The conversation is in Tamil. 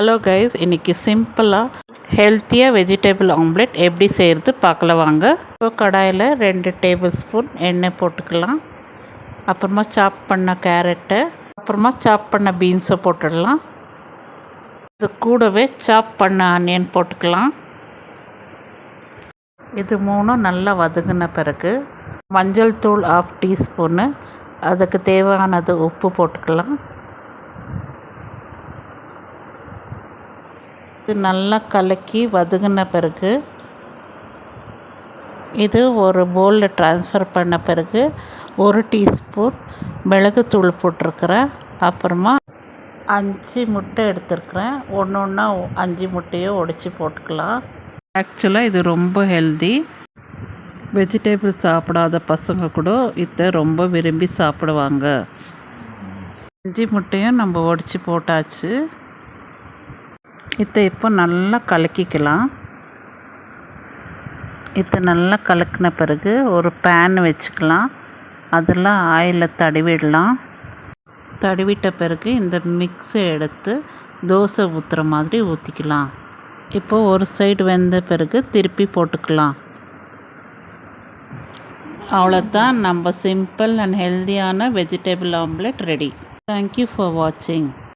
ஹலோ கைஸ், இன்றைக்கி சிம்பிளாக ஹெல்த்தியாக வெஜிடபிள் ஆம்லெட் எப்படி செய்கிறது பார்க்கலாம் வாங்க. இப்போ கடாயில் 2 டேபிள் ஸ்பூன் எண்ணெய் போட்டுக்கலாம். அப்புறமா சாப் பண்ண கேரட்டை, அப்புறமா சாப் பண்ண பீன்ஸை போட்டுடலாம். இது கூடவே சாப் பண்ண ஆனியன் போட்டுக்கலாம். இது மூணும் நல்லா வதங்கின பிறகு மஞ்சள் தூள் 1/2 டீஸ்பூனு, அதுக்கு தேவையானது உப்பு போட்டுக்கலாம். இது நல்லா கலக்கி வதங்கின பிறகு இது ஒரு பவுலில் ட்ரான்ஸ்ஃபர் பண்ண பிறகு 1 டீஸ்பூன் மிளகுத்தூள் போட்டிருக்கிறேன். அப்புறமா 5 முட்டை எடுத்துருக்கிறேன். ஒன்றா 5 முட்டையை உடைச்சி போட்டுக்கலாம். ஆக்சுவலாக இது ரொம்ப ஹெல்தி. வெஜிடபிள் சாப்பிடாத பசங்க கூட இதை ரொம்ப விரும்பி சாப்பிடுவாங்க. 5 முட்டையும் நம்ம உடைச்சி போட்டாச்சு. இதை இப்போ நல்லா கலக்கிக்கலாம். இதை நல்லா கலக்கின பிறகு ஒரு பேன் வச்சுக்கலாம். அதில் ஆயிலை தடவிடலாம். தடவிட்ட பிறகு இந்த மிக்ஸை எடுத்து தோசை ஊற்றுற மாதிரி ஊற்றிக்கலாம். இப்போது ஒரு சைடு வெந்த பிறகு திருப்பி போட்டுக்கலாம். அவ்வளோதான், நம்ம சிம்பிள் அண்ட் ஹெல்தியான vegetable omelette ready. Thank you for வாட்சிங்.